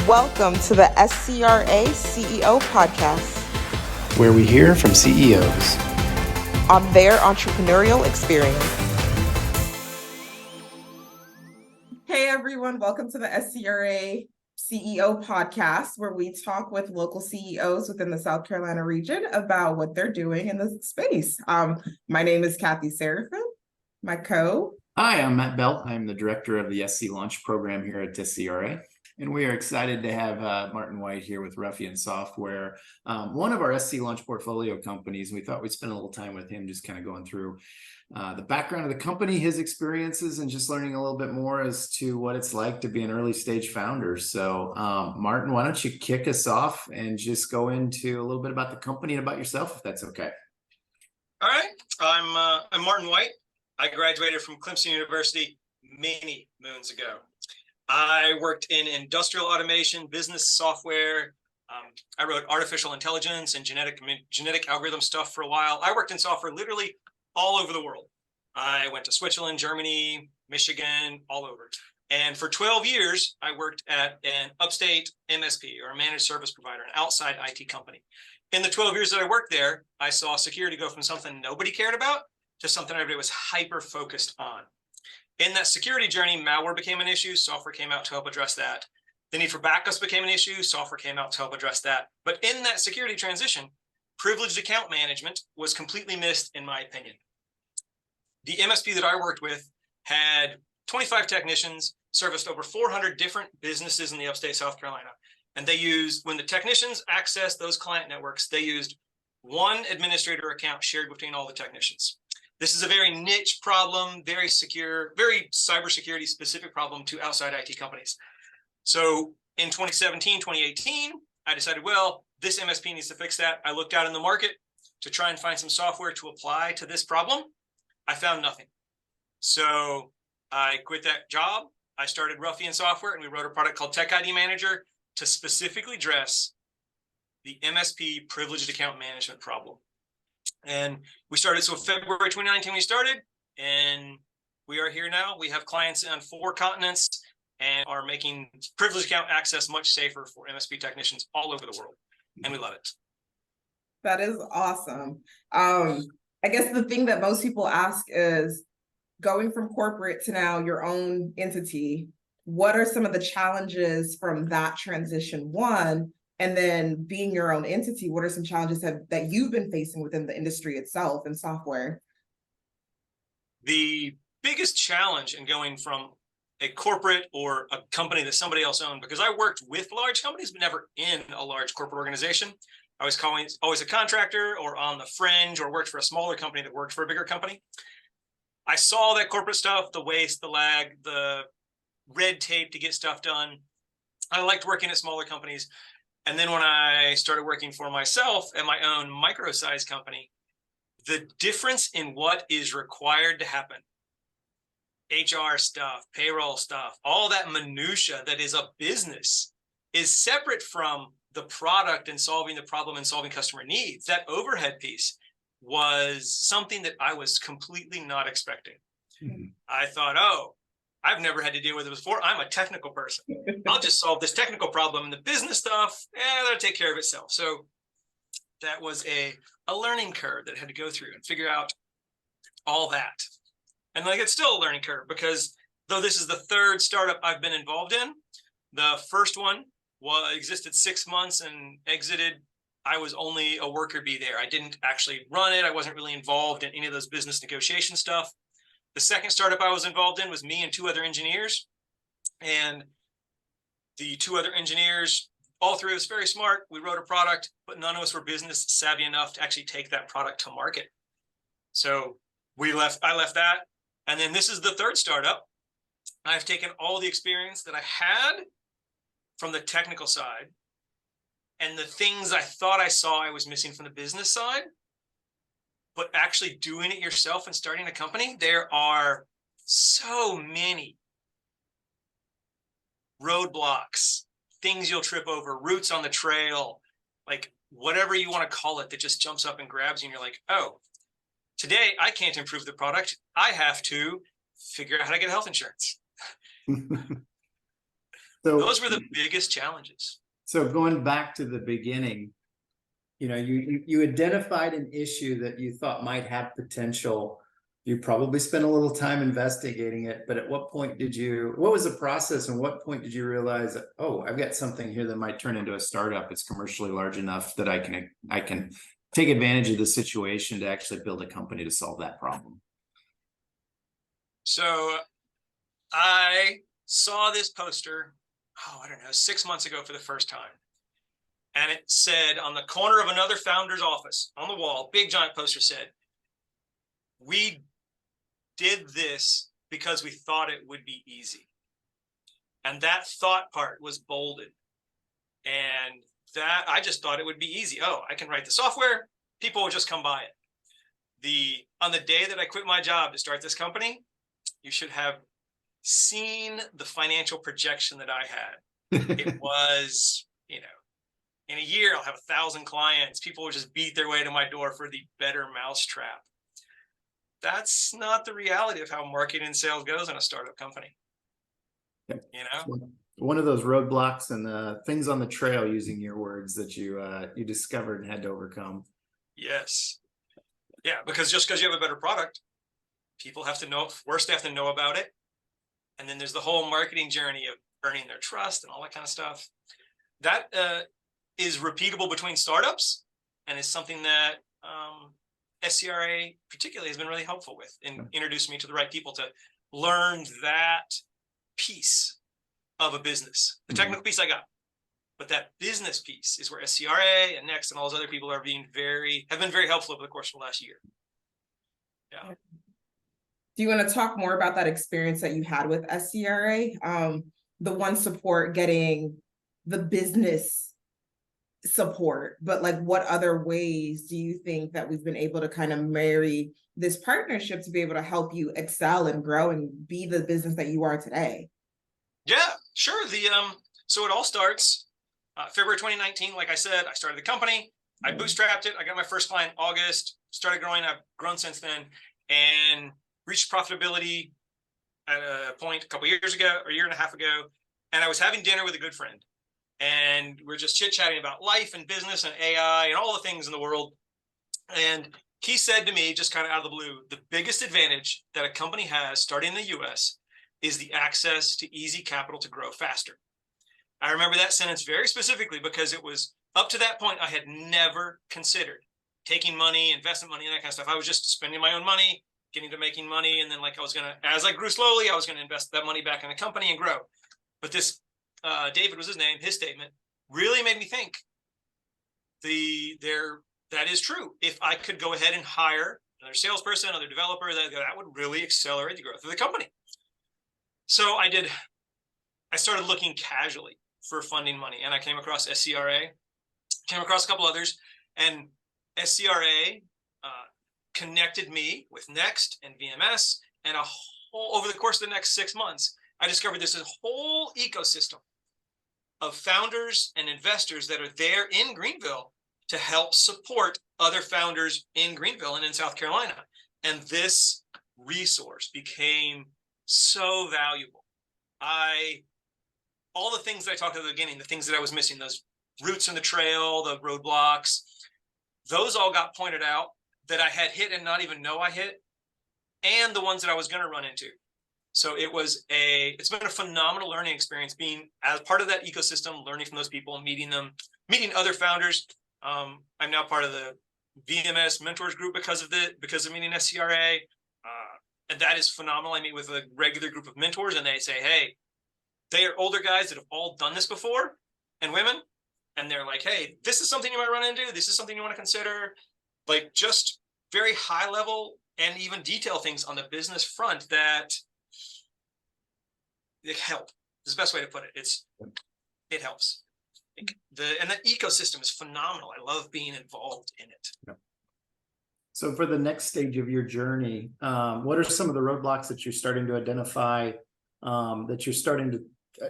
Welcome to the SCRA CEO podcast, where we hear from CEOs on their entrepreneurial experience. Hey everyone, welcome to the SCRA CEO podcast, where we talk with local CEOs within the South Carolina region about what they're doing in the space. My name is Kathy Serafin, my Hi, I'm Matt Bell. I'm the director of the SC Launch program here at SCRA. And we are excited to have Martin White here with Ruffian Software, one of our SC Launch portfolio companies. We thought we'd spend a little time with him just kind of going through the background of the company, his experiences, and just learning a little bit more as to what it's like to be an early stage founder. So Martin, why don't you kick us off and just go into a little bit about the company and about yourself, if that's okay. All right. I'm Martin White. I graduated from Clemson University many moons ago. I worked in industrial automation, business software. I wrote artificial intelligence and genetic algorithm stuff for a while. I worked in software literally all over the world. I went to Switzerland, Germany, Michigan, all over. And for 12 years, I worked at an upstate MSP, or a managed service provider, an outside IT company. In the 12 years that I worked there, I saw security go from something nobody cared about to something everybody was hyper-focused on. In that security journey, malware became an issue. Software came out to help address that. The need for backups became an issue. Software came out to help address that. But in that security transition, privileged account management was completely missed, in my opinion. The MSP that I worked with had 25 technicians, serviced over 400 different businesses in the upstate South Carolina. And they used, when the technicians accessed those client networks, they used one administrator account shared between all the technicians. This is a very niche problem, very secure, very cybersecurity specific problem to outside IT companies. So in 2017, 2018, I decided, well, this MSP needs to fix that. I looked out in the market to try and find some software to apply to this problem. I found nothing. So I quit that job. I started Ruffian Software, and we wrote a product called Tech ID Manager to specifically address the MSP privileged account management problem. And we started, so February 2019 we started, and we are here now. We have clients on 4 continents and are making privileged account access much safer for MSP technicians all over the world, and we love it. That is awesome. I guess the thing that most people ask is, going from corporate to now your own entity, what are some of the challenges from that transition, one? And then being your own entity, what are some challenges that you've been facing within the industry itself and software? The biggest challenge in going from a corporate or a company that somebody else owned, because I worked with large companies, but never in a large corporate organization. I was always a contractor or on the fringe, or worked for a smaller company that worked for a bigger company. I saw that corporate stuff, the waste, the lag, the red tape to get stuff done. I liked working at smaller companies. And then when I started working for myself at my own micro-sized company, the difference in what is required to happen, HR stuff, payroll stuff, all that minutia that is a business, is separate from the product and solving the problem and solving customer needs. That overhead piece was something that I was completely not expecting. Mm-hmm. I thought, oh, I've never had to deal with it before. I'm a technical person. I'll just solve this technical problem, and the business stuff, that'll take care of itself. So that was a learning curve that I had to go through and figure out all that. And like, it's still a learning curve, because though this is the 3rd startup I've been involved in, the first one existed 6 months and exited. I was only a worker bee there. I didn't actually run it. I wasn't really involved in any of those business negotiation stuff. The second startup I was involved in was me and 2 other engineers. And the 2 other engineers, all 3 of us very smart. We wrote a product, but none of us were business savvy enough to actually take that product to market. So I left that. And then this is the 3rd startup. I've taken all the experience that I had from the technical side and the things I thought I saw I was missing from the business side. But actually doing it yourself and starting a company, there are so many roadblocks, things you'll trip over, roots on the trail, like whatever you want to call it, that just jumps up and grabs you. And you're like, oh, today I can't improve the product. I have to figure out how to get health insurance. So Those were the biggest challenges. So going back to the beginning, you identified an issue that you thought might have potential. You probably spent a little time investigating it, but at what point what was the process and what point did you realize that, oh, I've got something here that might turn into a startup. It's commercially large enough that I can take advantage of the situation to actually build a company to solve that problem. So I saw this poster, I don't know, 6 months ago for the first time. And it said on the corner of another founder's office on the wall, big giant poster said, "We did this because we thought it would be easy." And that thought part was bolded. And that I just thought it would be easy. Oh, I can write the software. People will just come by it. On the day that I quit my job to start this company, you should have seen the financial projection that I had. It was, in a year, I'll have 1,000 clients. People will just beat their way to my door for the better mousetrap. That's not the reality of how marketing and sales goes in a startup company. One of those roadblocks and things on the trail, using your words, that you discovered and had to overcome. Yes. Yeah, because just because you have a better product, people have to know, first they have to know about it. And then there's the whole marketing journey of earning their trust and all that kind of stuff. That is repeatable between startups and is something that SCRA particularly has been really helpful with and introduced me to the right people to learn that piece of a business. The technical piece I got, but that business piece is where SCRA and Next and all those other people have been very helpful over the course of the last year. Yeah. Do you want to talk more about that experience that you had with SCRA? The one support getting the business support, but like what other ways do you think that we've been able to kind of marry this partnership to be able to help you excel and grow and be the business that you are today? Yeah, sure. So it all starts February 2019. Like I said, I started the company. I bootstrapped it. I got my first client in August, started growing. I've grown since then and reached profitability at a point a couple years ago, or a year and a half ago. And I was having dinner with a good friend. And we're just chit-chatting about life and business and AI and all the things in the world. And he said to me, just kind of out of the blue, the biggest advantage that a company has starting in the US is the access to easy capital to grow faster. I remember that sentence very specifically because it was up to that point, I had never considered taking money, investment money, and that kind of stuff. I was just spending my own money, getting to making money. And then as I grew slowly, I was going to invest that money back in the company and grow. But this David was his name, his statement really made me think that is true. If I could go ahead and hire another salesperson, another developer, that would really accelerate the growth of the company. So I did. I started looking casually for funding money, and I came across SCRA, came across a couple others, and SCRA connected me with Next and VMS, and over the course of the next 6 months, I discovered this whole ecosystem of founders and investors that are there in Greenville to help support other founders in Greenville and in South Carolina. And this resource became so valuable. All the things that I talked about at the beginning, the things that I was missing, those roots in the trail, the roadblocks, those all got pointed out that I had hit and not even know I hit, and the ones that I was going to run into. So it's been a phenomenal learning experience being as part of that ecosystem, learning from those people, meeting meeting other founders. I'm now part of the VMS mentors group because of meeting SCRA. And that is phenomenal. I meet with a regular group of mentors and they say, hey, they are older guys that have all done this before, and women. And they're like, hey, this is something you might run into. This is something you want to consider. Like just very high level and even detail things on the business front that it help. This is the best way to put it. It helps. And the ecosystem is phenomenal. I love being involved in it. Yeah. So for the next stage of your journey, what are some of the roadblocks that you're starting to identify, that you're starting to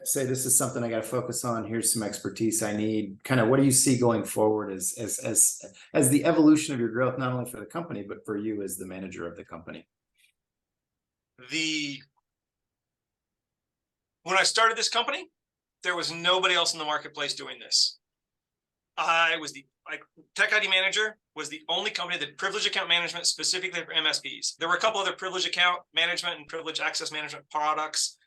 say, this is something I got to focus on. Here's some expertise I need. Kind of what do you see going forward as the evolution of your growth, not only for the company, but for you as the manager of the company? When I started this company, there was nobody else in the marketplace doing this. I was the Tech ID Manager was the only company that did privileged account management specifically for MSPs. There were a couple other privileged account management and privileged access management products,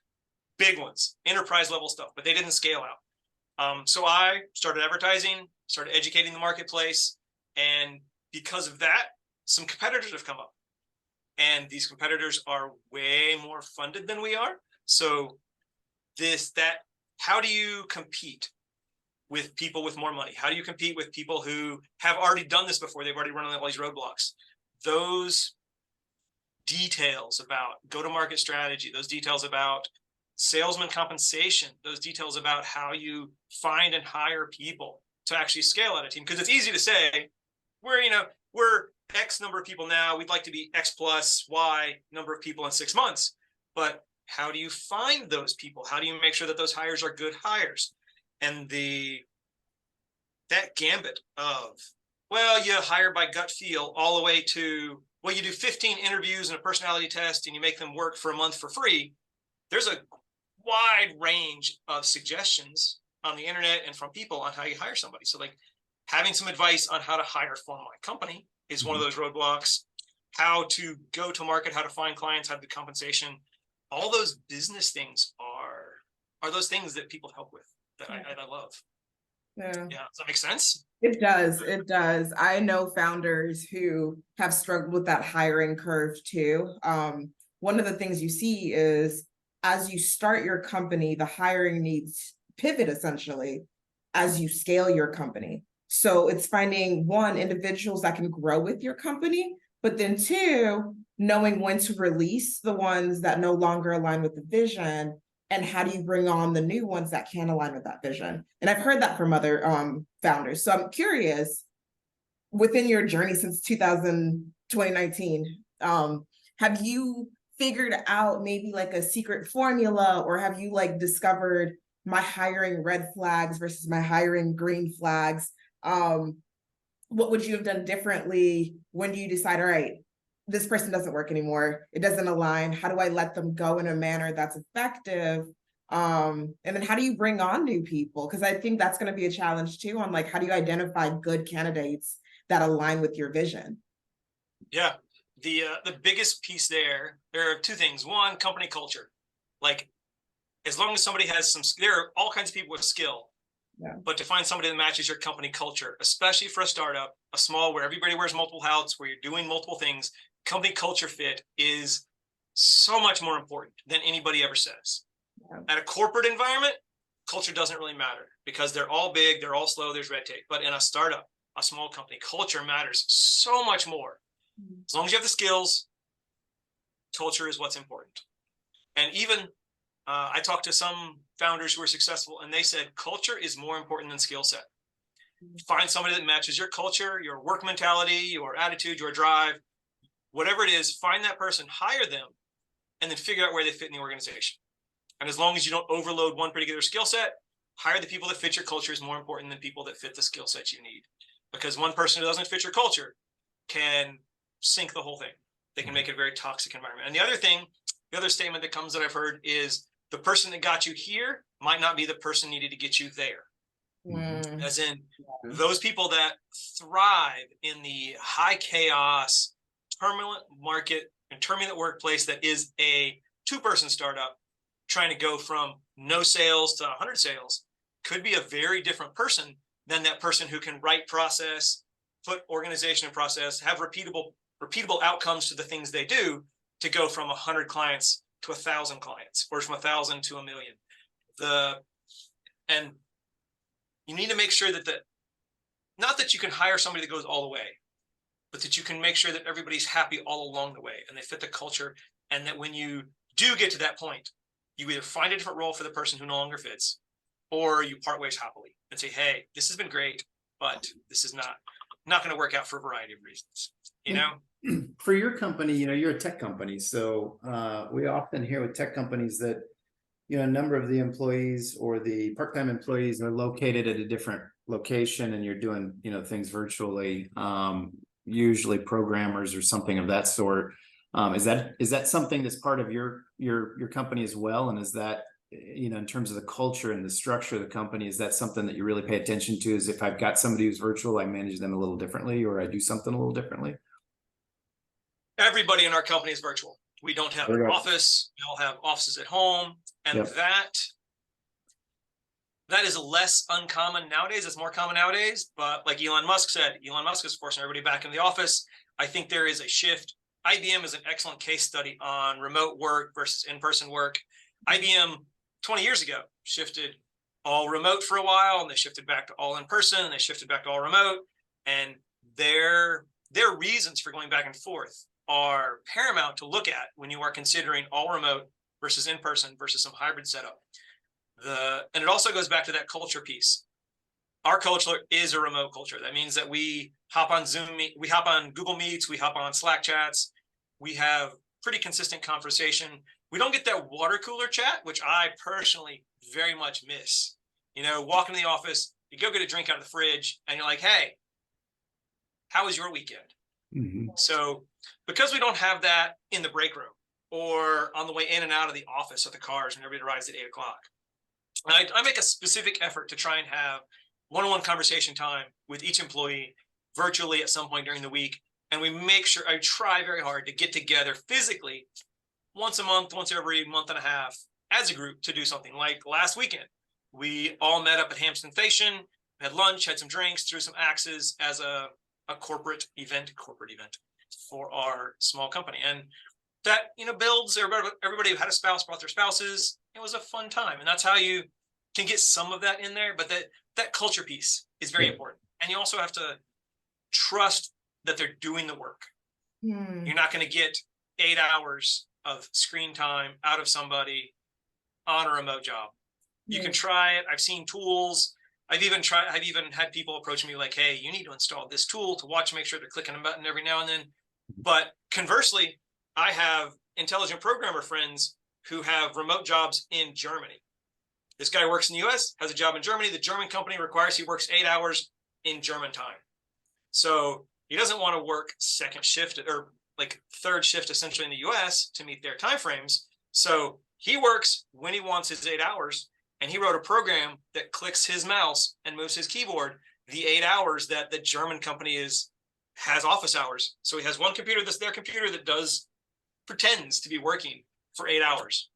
big ones, enterprise level stuff, but they didn't scale out. So I started advertising, started educating the marketplace, and because of that, some competitors have come up, and these competitors are way more funded than we are. So how do you compete with people with more money? How do you compete with people who have already done this before? They've already run on all these roadblocks. Those details about go-to-market strategy, those details about salesman compensation, those details about how you find and hire people to actually scale out a team. Because it's easy to say, we're X number of people now, we'd like to be X plus Y number of people in 6 months. But how do you find those people? How do you make sure that those hires are good hires? And that gambit of, well, you hire by gut feel, all the way to, well, you do 15 interviews and a personality test and you make them work for a month for free. There's a wide range of suggestions on the internet and from people on how you hire somebody. So like having some advice on how to hire for my company is one of those roadblocks. How to go to market, how to find clients, how to do compensation. All those business things are those things that people help with that I love. Yeah. Does that make sense? It does. It does. I know founders who have struggled with that hiring curve too. One of the things you see is as you start your company, the hiring needs pivot essentially as you scale your company. So it's finding one, individuals that can grow with your company, but then two, knowing when to release the ones that no longer align with the vision, and how do you bring on the new ones that can align with that vision? And I've heard that from other founders. So I'm curious, within your journey since 2019, have you figured out maybe like a secret formula, or have you like discovered my hiring red flags versus my hiring green flags? What would you have done differently? When do you decide, all right, this person doesn't work anymore, it doesn't align, how do I let them go in a manner that's effective? And then how do you bring on new people? Because I think that's going to be a challenge too, on like, how do you identify good candidates that align with your vision? Yeah, the biggest piece there are two things. One, company culture. Like, as long as somebody has there are all kinds of people with skill. Yeah. But to find somebody that matches your company culture, especially for a startup, a small, where everybody wears multiple hats, where you're doing multiple things, company culture fit is so much more important than anybody ever says. Yeah. At a corporate environment, culture doesn't really matter because they're all big, they're all slow, there's red tape. But in a startup, a small company, culture matters so much more. As long as you have the skills, culture is what's important. And even I talked to some founders who are successful, and they said culture is more important than skill set. Find somebody that matches your culture, your work mentality, your attitude, your drive, whatever it is, find that person, hire them, and then figure out where they fit in the organization. And as long as you don't overload one particular skill set, hire the people that fit your culture is more important than people that fit the skill set you need. Because one person who doesn't fit your culture can sink the whole thing. They can make it a very toxic environment. And the other statement that comes that I've heard is, the person that got you here might not be the person needed to get you there. As in, those people that thrive in the high chaos, turbulent market and turbulent workplace that is a two-person startup trying to go from no sales to 100 sales could be a very different person than that person who can write process, put organization in process, have repeatable outcomes to the things they do, to go from 100 clients to 1,000 clients, or from 1,000 to 1 million. And you need to make sure that not that you can hire somebody that goes all the way, but that you can make sure that everybody's happy all along the way and they fit the culture. And that when you do get to that point, you either find a different role for the person who no longer fits, or you part ways happily and say, hey, this has been great, but this is not going to work out for a variety of reasons, you know? For your company, you're a tech company. So we often hear with tech companies that, a number of the employees or the part-time employees are located at a different location, and you're doing, things virtually, usually programmers or something of that sort. Is that something that's part of your company as well? And is that in terms of the culture and the structure of the company, is that something that you really pay attention to? Is if I've got somebody who's virtual, I manage them a little differently, or I do something a little differently? Everybody in our company is virtual. We don't have an office. We all have offices at home. And that is less uncommon nowadays. It's more common nowadays. But like Elon Musk said, Elon Musk is forcing everybody back in the office. I think there is a shift. IBM is an excellent case study on remote work versus in-person work. IBM 20 years ago shifted all remote for a while, and they shifted back to all in person, and they shifted back to all remote. And their reasons for going back and forth are paramount to look at when you are considering all remote versus in person versus some hybrid setup. And it also goes back to that culture piece. Our culture is a remote culture. That means that we hop on Zoom, we hop on Google Meets, we hop on Slack chats. We have pretty consistent conversation. We don't get that water cooler chat, which I personally very much miss. Walk into the office, you go get a drink out of the fridge, and you're like, hey, how was your weekend? Mm-hmm. So because we don't have that in the break room or on the way in and out of the office of the cars when everybody arrives at 8 o'clock, I make a specific effort to try and have one-on-one conversation time with each employee virtually at some point during the week. And we make sure, I try very hard to get together physically once a month, once every month and a half as a group to do something. Like last weekend, we all met up at Hampton Station, had lunch, had some drinks, threw some axes as a corporate event for our small company. And that, builds everybody who had a spouse brought their spouses. It was a fun time. And that's how you can get some of that in there. But that culture piece is very important. And you also have to trust that they're doing the work. You're not going to get 8 hours of screen time out of somebody on a remote job. You can try it. I've seen tools. I've even had people approach me like, hey, you need to install this tool to watch, make sure they're clicking a button every now and then. But conversely, I have intelligent programmer friends who have remote jobs in Germany. This guy works in the US, has a job in Germany. The German company requires he works 8 hours in German time. So he doesn't want to work second shift or like third shift essentially in the US to meet their timeframes. So he works when he wants his 8 hours. And he wrote a program that clicks his mouse and moves his keyboard the 8 hours that the German company has office hours. So he has one computer that's their computer that pretends to be working for 8 hours.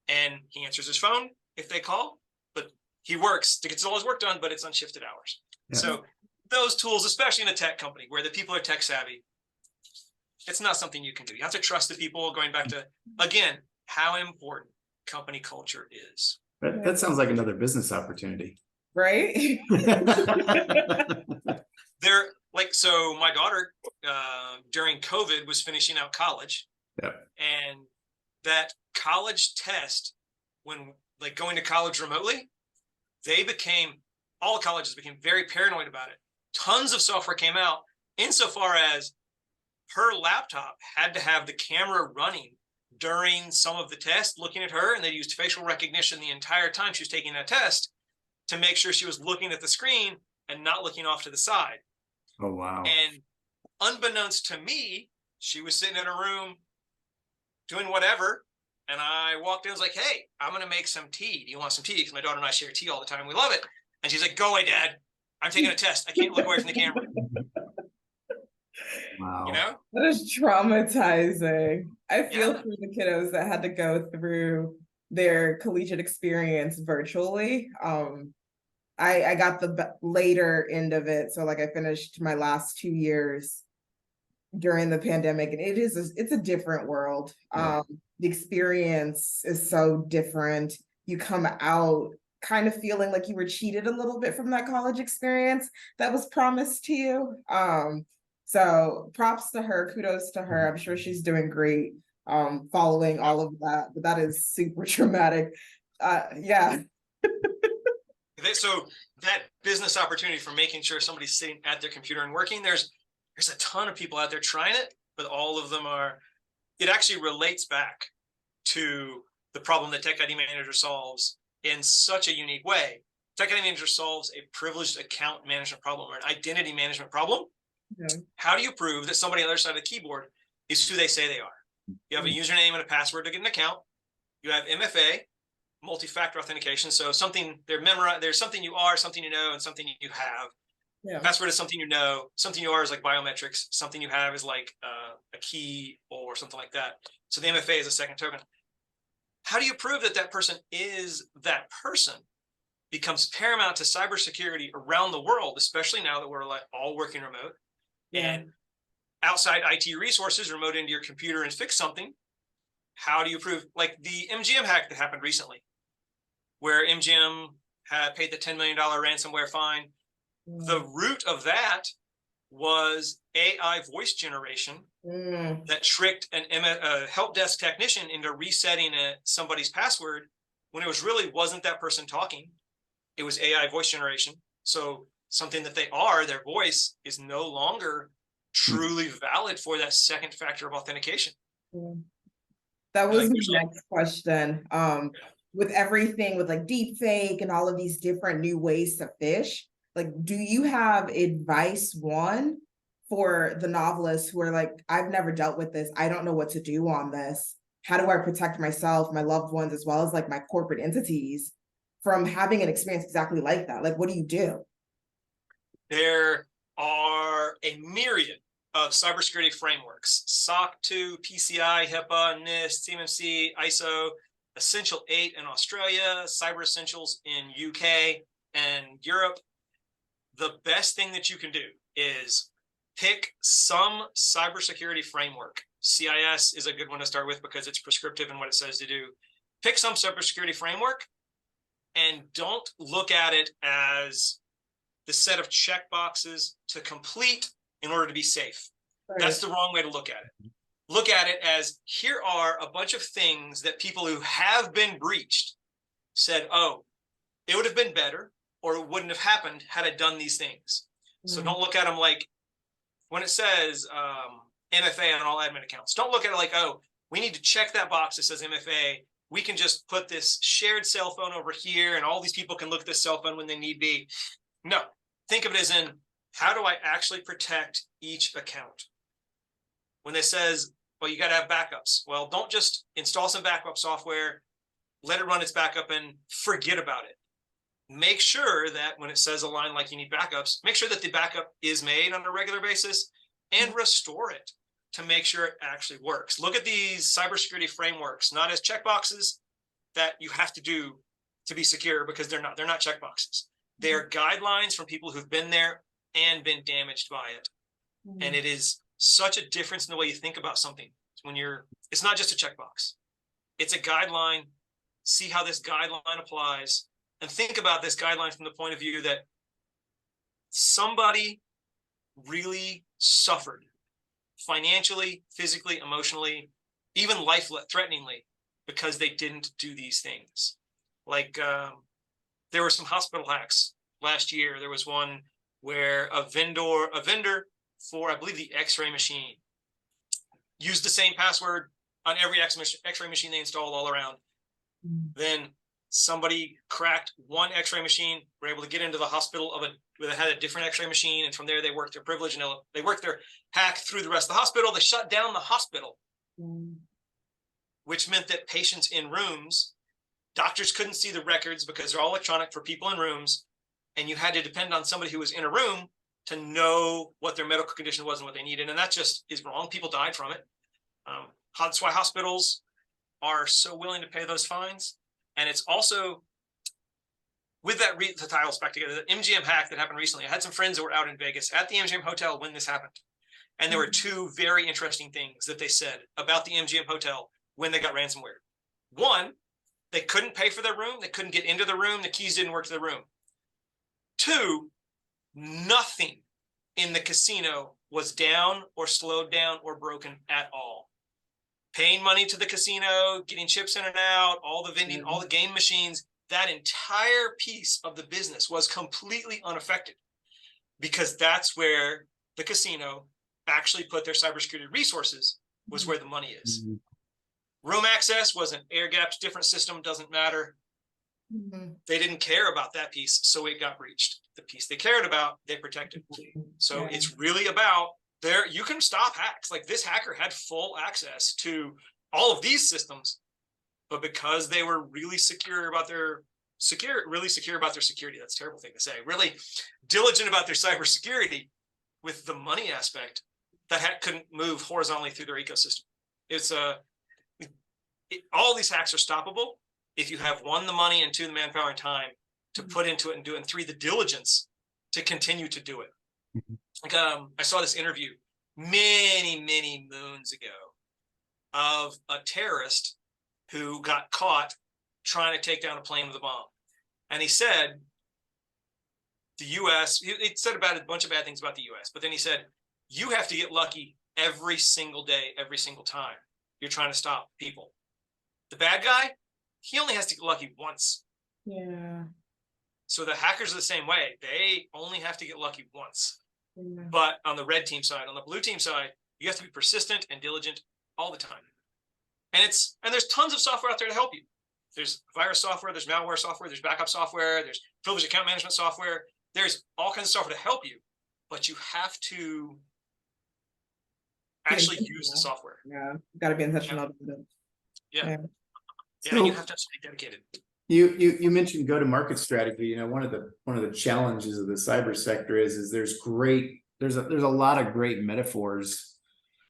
And he answers his phone if they call, but he works to get all his work done, but it's on shifted hours. Yeah. So those tools, especially in a tech company where the people are tech savvy, it's not something you can do. You have to trust the people, going back to, again, how important company culture is. That sounds like another business opportunity. Right? So my daughter during COVID was finishing out college. Yep. And that college test, when going to college remotely, all colleges became very paranoid about it. Tons of software came out insofar as her laptop had to have the camera running during some of the tests, looking at her, and they used facial recognition the entire time she was taking that test to make sure she was looking at the screen and not looking off to the side. Oh, wow. And unbeknownst to me, she was sitting in a room doing whatever. And I walked in and was like, hey, I'm going to make some tea. Do you want some tea? Because my daughter and I share tea all the time. We love it. And she's like, go away, Dad. I'm taking a test. I can't look away from the camera. Wow. That is traumatizing. I feel for the kiddos that had to go through their collegiate experience virtually. I got the later end of it. So I finished my last 2 years during the pandemic, and it's a different world. Yeah. The experience is so different. You come out kind of feeling like you were cheated a little bit from that college experience that was promised to you. So props to her, kudos to her. I'm sure she's doing great following all of that, but that is super traumatic. Yeah. So that business opportunity for making sure somebody's sitting at their computer and working, there's a ton of people out there trying it, but all of them it actually relates back to the problem that Tech ID Manager solves in such a unique way. Tech ID Manager solves a privileged account management problem or an identity management problem. Okay. How do you prove that somebody on the other side of the keyboard is who they say they are? You have a username and a password to get an account. You have MFA. multi-factor authentication. So something there's something you are, something you know, and something you have. Yeah. Password is something you know, something you are is like biometrics, something you have is like a key or something like that. So the MFA is a second token. How do you prove that that person is that person? Becomes paramount to cybersecurity around the world, especially now that we're like all working remote. Yeah. And outside IT resources remote into your computer and fix something. How do you prove, like the MGM hack that happened recently, where MGM had paid the $10 million ransomware fine? The root of that was AI voice generation that tricked a help desk technician into resetting somebody's password when it wasn't that person talking. It was AI voice generation. So something that they are, their voice, is no longer truly valid for that second factor of authentication. That was Like, my next question. With everything with like deep fake and all of these different new ways to phish, like, do you have advice, one, for the novelists who are like, I've never dealt with this, I don't know what to do on this. How do I protect myself, my loved ones, as well as like my corporate entities from having an experience exactly like that? Like, what do you do? There are a myriad of cybersecurity frameworks: SOC 2, PCI, HIPAA, NIST, CMMC, ISO, Essential 8 in Australia, Cyber Essentials in UK and Europe. The best thing that you can do is pick some cybersecurity framework. CIS is a good one to start with because it's prescriptive in what it says to do. Pick some cybersecurity framework and don't look at it as the set of check boxes to complete in order to be safe. Right. That's the wrong way to look at it. Look at it as, here are a bunch of things that people who have been breached said, oh, it would have been better, or it wouldn't have happened had I done these things. So don't look at them like, when it says MFA on all admin accounts, don't look at it like, oh, we need to check that box that says MFA. We can just put this shared cell phone over here and all these people can look at this cell phone when they need be. No, think of it as in, how do I actually protect each account? When it says, well, you got to have backups. Well, don't just install some backup software, let it run its backup and forget about it. Make sure that when it says a line like you need backups, make sure that the backup is made on a regular basis and restore it to make sure it actually works. Look at these cybersecurity frameworks, not as checkboxes that you have to do to be secure, because they're not checkboxes. They are guidelines from people who've been there and been damaged by it. And it is such a difference in the way you think about something. When it's not just a checkbox. It's a guideline. See how this guideline applies, and think about this guideline from the point of view that somebody really suffered financially, physically, emotionally, even life-threateningly, because they didn't do these things. Like there were some hospital hacks last year. There was one where a vendor for, I believe, the X-ray machine used the same password on every X-ray machine they installed all around. Then somebody cracked one X-ray machine, were able to get into the hospital where they had a different X-ray machine, and from there they worked their privilege and they worked their hack through the rest of the hospital. They shut down the hospital, which meant that patients in rooms, doctors couldn't see the records because they're all electronic for people in rooms, and you had to depend on somebody who was in a room to know what their medical condition was and what they needed. And that just is wrong. People died from it. That's why hospitals are so willing to pay those fines. And it's also, with that, the titles back together, the MGM hack that happened recently. I had some friends that were out in Vegas at the MGM hotel when this happened. And there were two very interesting things that they said about the MGM hotel when they got ransomware. One, they couldn't pay for their room. They couldn't get into the room. The keys didn't work to the room. Two, nothing in the casino was down or slowed down or broken at all. Paying money to the casino, getting chips in and out, all the vending, all the game machines, that entire piece of the business was completely unaffected, because that's where the casino actually put their cybersecurity resources, was where the money is. Room access was an air-gapped, different system, doesn't matter. They didn't care about that piece, so it got breached. The piece they cared about, they protected. So it's really about you can stop hacks. Like, this hacker had full access to all of these systems, but because they were really secure about their security. That's a terrible thing to say. Really diligent about their cybersecurity with the money aspect, that couldn't move horizontally through their ecosystem. It's all these hacks are stoppable if you have, one, the money, and two, the manpower and time to put into it and do it, and three, the diligence to continue to do it. Like, I saw this interview many moons ago of a terrorist who got caught trying to take down a plane with a bomb. And he said, the US, he said about a bunch of bad things about the US, but then he said, you have to get lucky every single day, every single time you're trying to stop people. The bad guy, he only has to get lucky once. Yeah. So the hackers are the same way. They only have to get lucky once. Yeah. But on the red team side, on the blue team side, you have to be persistent and diligent all the time. And there's tons of software out there to help you. There's virus software, there's malware software, there's backup software, there's privileged account management software. There's all kinds of software to help you, but you have to actually use the software. Yeah, got to be intentional. Yeah. So, And you have to stay dedicated. You mentioned go-to-market strategy. You know, one of the challenges of the cyber sector is there's a lot of great metaphors,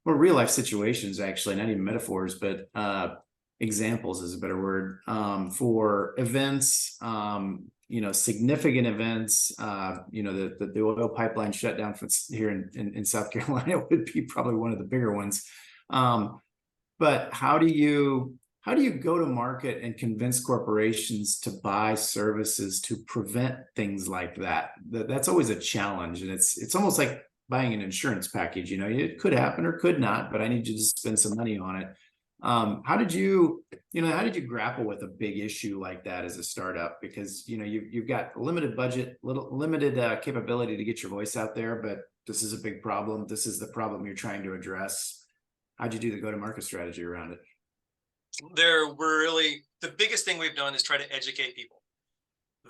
or real life situations, actually, not even metaphors, but examples is a better word, for events, significant events. The oil pipeline shutdown here in South Carolina would be probably one of the bigger ones. But how do you go to market and convince corporations to buy services to prevent things like that? That's always a challenge, and it's almost like buying an insurance package. You know, it could happen or could not, but I need you to spend some money on it. How did you grapple with a big issue like that as a startup? Because you've got a limited budget, limited capability to get your voice out there, but this is a big problem. This is the problem you're trying to address. How'd you do the go-to-market strategy around it? The biggest thing we've done is try to educate people.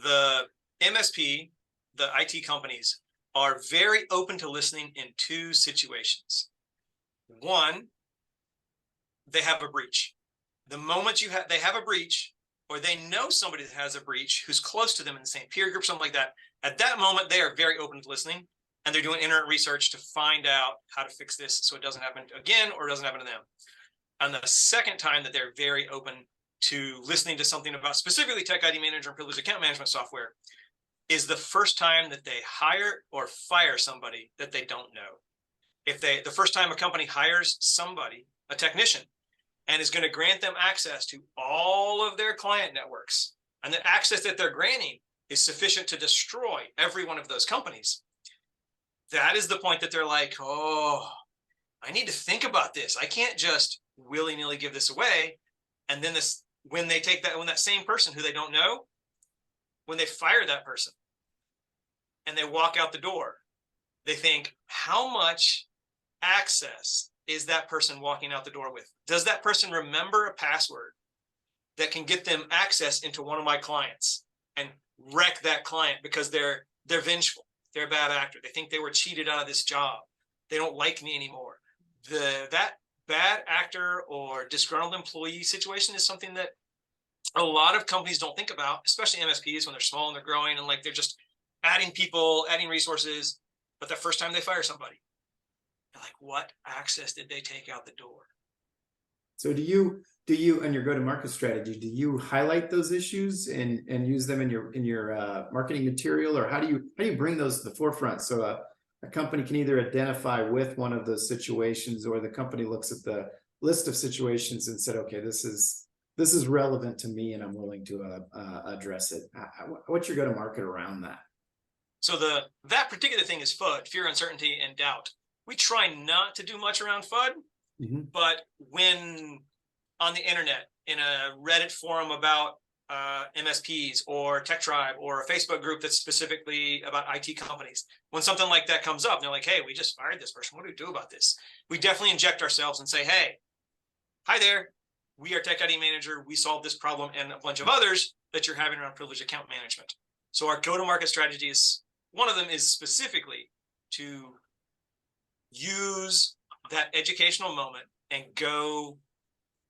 The MSP, the IT companies, are very open to listening in two situations. One, they have a breach. The moment they have a breach, or they know somebody that has a breach who's close to them in the same peer group, something like that, at that moment, they are very open to listening, and they're doing internet research to find out how to fix this so it doesn't happen again or it doesn't happen to them. And the second time that they're very open to listening to something about specifically Tech ID Manager and Privileged Account Management software is the first time that they hire or fire somebody that they don't know. The first time a company hires somebody, a technician, and is going to grant them access to all of their client networks, and the access that they're granting is sufficient to destroy every one of those companies, that is the point that they're like, oh, I need to think about this. I can't just willy-nilly give this away. And then when that same person who they don't know, when they fire that person and they walk out the door, they think, how much access is that person walking out the door with? Does that person remember a password that can get them access into one of my clients and wreck that client because they're vengeful? They're a bad actor. They think they were cheated out of this job. They don't like me anymore. That bad actor or disgruntled employee situation is something that a lot of companies don't think about, especially MSPs when they're small and they're growing and like they're just adding people, adding resources. But the first time they fire somebody, they're like, what access did they take out the door? So do you in your go-to-market strategy, do you highlight those issues and use them in your marketing material, or how do you bring those to the forefront so a company can either identify with one of those situations, or the company looks at the list of situations and said, okay, this is relevant to me and I'm willing to address it? What's your go-to-market around that? So that particular thing is FUD, fear, uncertainty, and doubt. We try not to do much around FUD, but when on the internet, in a Reddit forum about MSPs or Tech Tribe or a Facebook group that's specifically about IT companies, when something like that comes up, they're like, hey, we just fired this person. What do we do about this? We definitely inject ourselves and say, hey, hi there. We are Tech ID Manager. We solve this problem and a bunch of others that you're having around privileged account management. So our go-to-market strategy is, one of them is specifically to use that educational moment and go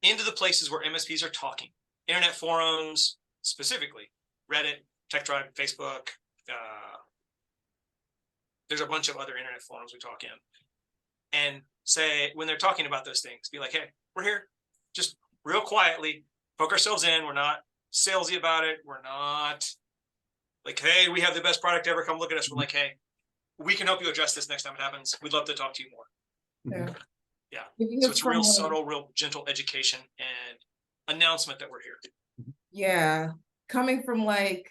into the places where MSPs are talking. internet forums, specifically Reddit, TechTribe, Facebook. There's a bunch of other internet forums we talk in, and say, when they're talking about those things, be like, hey, we're here, just real quietly, poke ourselves in. We're not salesy about it. We're not like, hey, we have the best product ever, come look at us. We're like, hey, we can help you address this next time it happens. We'd love to talk to you more. Yeah. Yeah. So it's real subtle, real gentle education and announcement that we're here. Yeah. Coming from like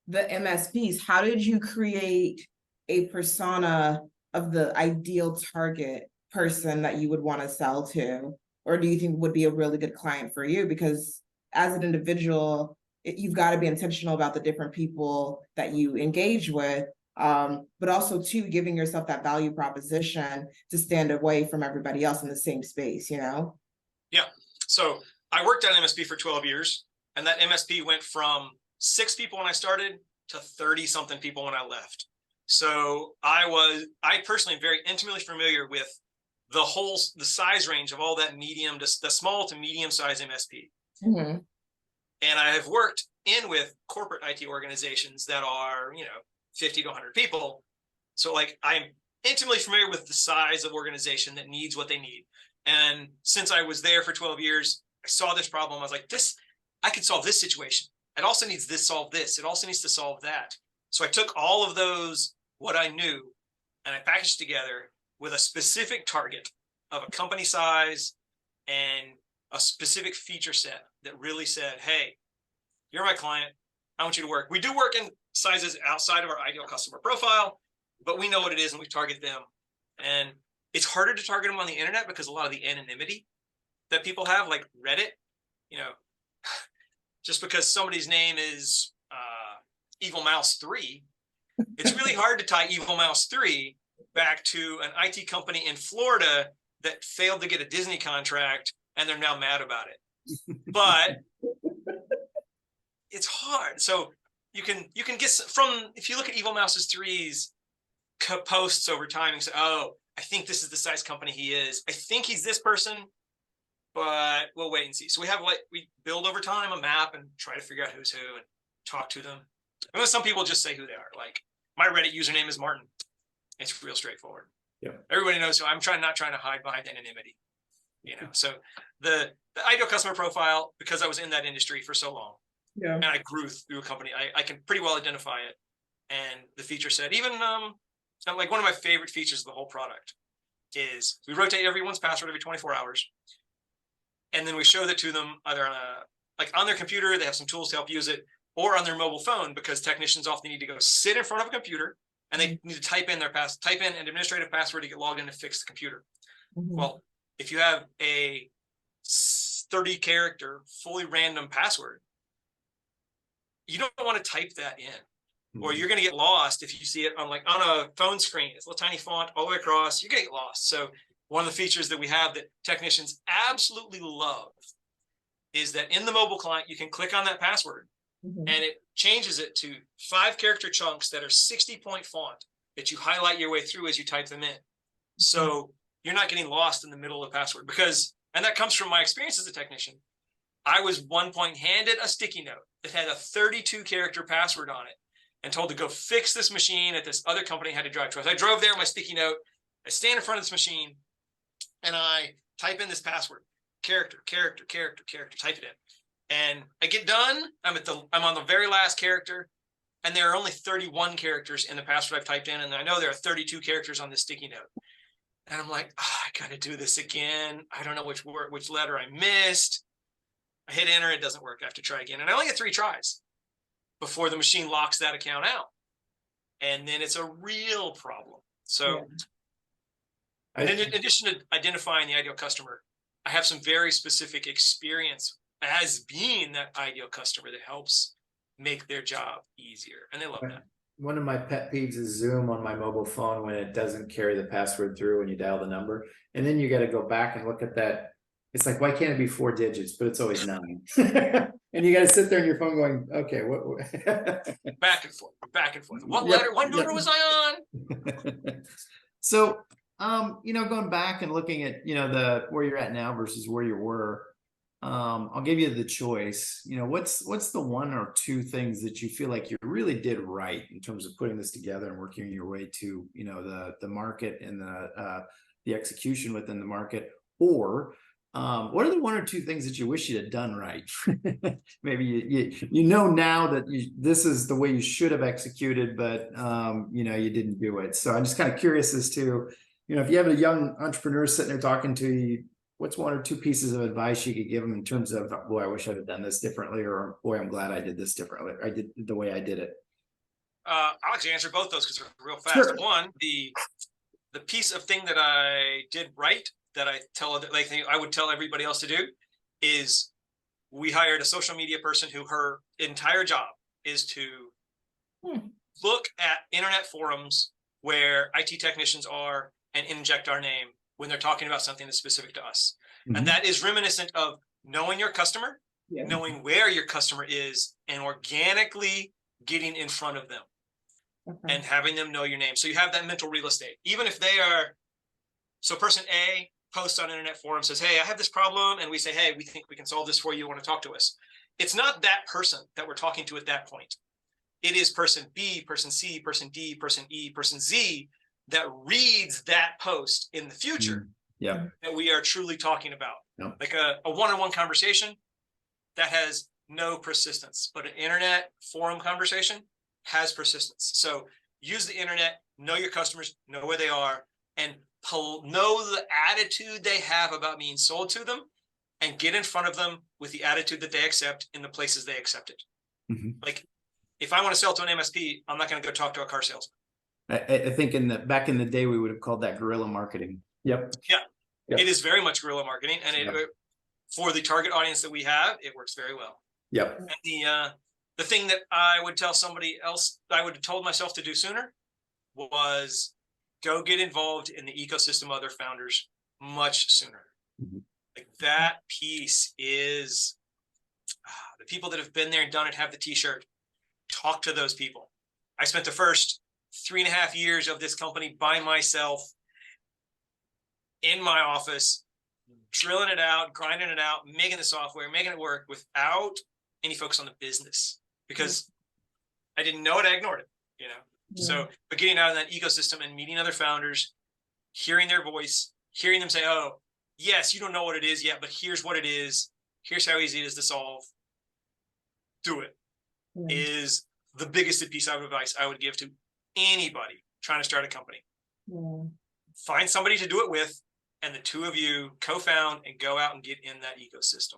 the MSPs, how did you create a persona of the ideal target person that you would want to sell to? Or do you think would be a really good client for you? Because as an individual, you've got to be intentional about the different people that you engage with, but also too, giving yourself that value proposition to stand away from everybody else in the same space, you know? Yeah. So I worked at an MSP for 12 years, and that MSP went from 6 people when I started to 30 something people when I left. So I personally am very intimately familiar with the size range of all that medium to the small to medium size MSP. Mm-hmm. And I have worked in with corporate IT organizations that are, 50 to 100 people. So like, I'm intimately familiar with the size of organization that needs what they need. And since I was there for 12 years, I saw this problem. I was like, I could solve this situation. It also needs this, solve this. It also needs to solve that. So I took all of those, what I knew, and I packaged together with a specific target of a company size and a specific feature set that really said, hey, you're my client. I want you to work. We do work in sizes outside of our ideal customer profile, but we know what it is and we target them. And it's harder to target them on the internet because a lot of the anonymity that people have, like Reddit, just because somebody's name is Evil Mouse 3, it's really hard to tie Evil Mouse 3 back to an IT company in Florida that failed to get a Disney contract and they're now mad about it. But it's hard. So you can get from, if you look at Evil Mouse's 3's posts over time and say, oh, I think this is the size company he is. I think he's this person, but we'll wait and see. So we build over time a map and try to figure out who's who and talk to them. And then some people just say who they are. Like, my Reddit username is Martin. It's real straightforward. Yeah. Everybody knows who I'm not trying to hide behind anonymity. So the ideal customer profile, because I was in that industry for so long, and I grew through a company, I can pretty well identify it. And the feature set, even like one of my favorite features of the whole product is we rotate everyone's password every 24 hours. And then we show that to them either on their computer, they have some tools to help use it, or on their mobile phone, because technicians often need to go sit in front of a computer and they need to type in an administrative password to get logged in to fix the computer. Mm-hmm. Well, if you have a 30-character, fully random password, you don't want to type that in. Mm-hmm. Or you're going to get lost if you see it on a phone screen. It's a little tiny font all the way across. You're going to get lost. So one of the features that we have that technicians absolutely love is that in the mobile client, you can click on that password, mm-hmm. and it changes it to 5-character chunks that are 60-point font that you highlight your way through as you type them in. Mm-hmm. So you're not getting lost in the middle of the password, and that comes from my experience as a technician. I was one point handed a sticky note that had a 32-character password on it and told to go fix this machine at this other company I had to drive to. As I drove there, my sticky note, I stand in front of this machine and I type in this password, character, type it in. And I get done, I'm on the very last character, and there are only 31 characters in the password I've typed in, and I know there are 32 characters on this sticky note. And I'm like, I gotta do this again. I don't know which letter I missed. I hit enter, it doesn't work. I have to try again. And I only get 3 tries before the machine locks that account out. And then it's a real problem. So in addition to identifying the ideal customer, I have some very specific experience as being that ideal customer that helps make their job easier. And they love that. One of my pet peeves is Zoom on my mobile phone when it doesn't carry the password through when you dial the number. And then you got to go back and look at that. It's like, why can't it be 4 digits? But it's always 9. And you got to sit there on your phone going, okay, what? Back and forth. What letter, what number was I on? So, going back and looking at, where you're at now versus where you were, I'll give you the choice. What's the one or two things that you feel like you really did right in terms of putting this together and working your way to, the market and the execution within the market? Or what are the one or two things that you wish you had done right? Maybe you know now that this is the way you should have executed, but you didn't do it. So I'm just kind of curious as to, if you have a young entrepreneur sitting there talking to you, what's one or two pieces of advice you could give them in terms of, boy, I wish I'd have done this differently, or boy, I'm glad I did this differently. I did the way I did it. I'll actually answer both those because they're real fast. Sure. One, the piece of thing that I did right that I would tell everybody else to do is we hired a social media person who her entire job is to look at internet forums where IT technicians are and inject our name when they're talking about something that's specific to us. And that is reminiscent of knowing your customer, knowing where your customer is, and organically getting in front of them and having them know your name. So you have that mental real estate. Even if they are, so person A posts on internet forum, says, hey, I have this problem. And we say, hey, we think we can solve this for you. You want to talk to us? It's not that person that we're talking to at that point. It is person B, person C, person D, person E, person Z that reads that post in the future that we are truly talking about. Like a one-on-one conversation that has no persistence, but an internet forum conversation has persistence. So use the internet, know your customers, know where they are, and know the attitude they have about being sold to them, and get in front of them with the attitude that they accept in the places they accept it. Like if I want to sell to an MSP, I'm not going to go talk to a car salesman. I think back in the day, we would have called that guerrilla marketing. Yep. It is very much guerrilla marketing, and for the target audience that we have, it works very well. And the thing that I would tell somebody else, I would have told myself to do sooner, was go get involved in the ecosystem of other founders much sooner. Like that piece is the people that have been there and done it have the t-shirt. Talk to those people. I spent the first 3.5 years of this company by myself in my office, drilling it out, grinding it out, making the software, making it work without any focus on the business, because I didn't know it. I ignored it, So, but getting out of that ecosystem and meeting other founders, hearing their voice, hearing them say, oh, yes, you don't know what it is yet, but here's what it is. Here's how easy it is to solve. Do it. Is the biggest piece of advice I would give to anybody trying to start a company. Find somebody to do it with, and the two of you co-found and go out and get in that ecosystem.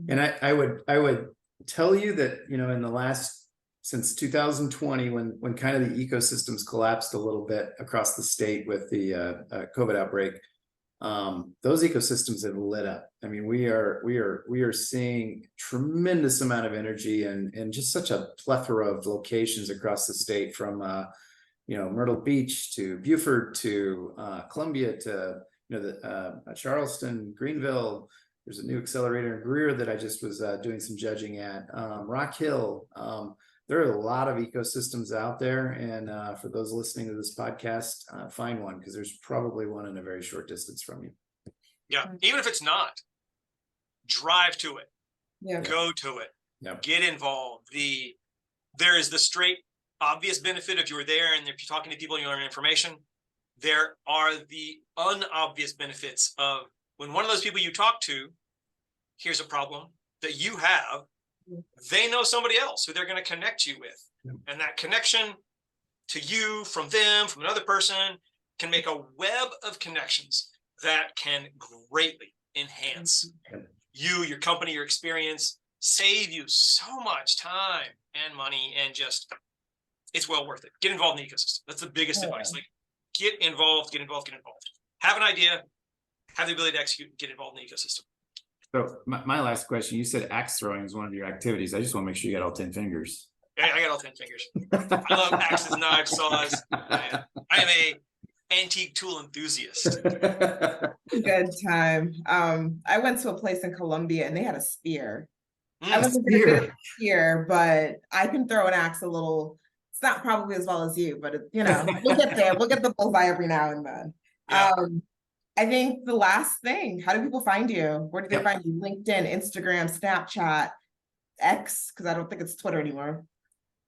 And I would tell you that, in the last, since 2020, when kind of the ecosystems collapsed a little bit across the state with the COVID outbreak, those ecosystems have lit up. I mean, we are seeing tremendous amount of energy and just such a plethora of locations across the state, from Myrtle Beach to Beaufort to Columbia to Charleston, Greenville. There's a new accelerator in Greer that I just was doing some judging at. Rock Hill. There are a lot of ecosystems out there, and for those listening to this podcast, find one, because there's probably one in a very short distance from you. Even if it's not, drive to it. Go to it. Get involved. There is the straight obvious benefit if you were there and if you're talking to people and you learn information. There are the unobvious benefits of when one of those people you talk to here's a problem that you have, they know somebody else who they're going to connect you with. And that connection to you from them, from another person, can make a web of connections that can greatly enhance you, your company, your experience, save you so much time and money, and just, it's well worth it. Get involved in the ecosystem. That's the biggest advice. Like, get involved, get involved, get involved. Have an idea, have the ability to execute, get involved in the ecosystem. So my last question, you said axe throwing is one of your activities. I just want to make sure you got all 10 fingers. Yeah, I got all 10 fingers. I love axes, knives, saws. I am a antique tool enthusiast. Good time. I went to a place in Colombia and they had a spear. I wasn't spear. good at spear, but I can throw an axe a little. It's not probably as well as you, but we'll get there. We'll get the bullseye every now and then. I think the last thing, how do people find you? Where do they Yep. find you? LinkedIn, Instagram, Snapchat, X, because I don't think it's Twitter anymore.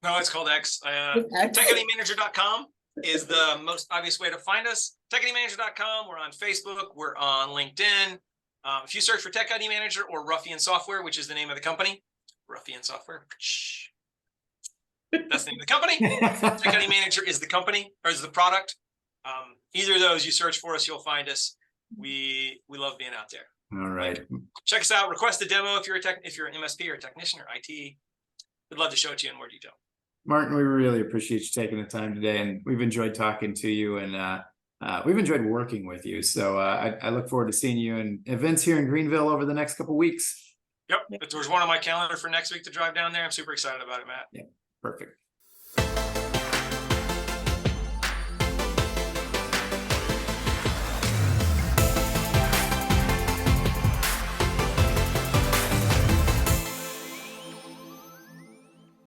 No, it's called X. X? TechIDManager.com is the most obvious way to find us. TechIDManager.com. We're on Facebook. We're on LinkedIn. If you search for Tech ID Manager or Ruffian Software, which is the name of the company, Ruffian Software. Shh. That's the name of the company. Tech ID Manager is the company or is the product. Either of those, you search for us, you'll find us. We love being out there. All right. Check us out. Request a demo if you're an MSP or a technician or IT. We'd love to show it to you in more detail. Martin, we really appreciate you taking the time today, and we've enjoyed talking to you, and we've enjoyed working with you. So I look forward to seeing you in events here in Greenville over the next couple of weeks. Yep. If there's one on my calendar for next week to drive down there, I'm super excited about it, Matt. Yeah, perfect.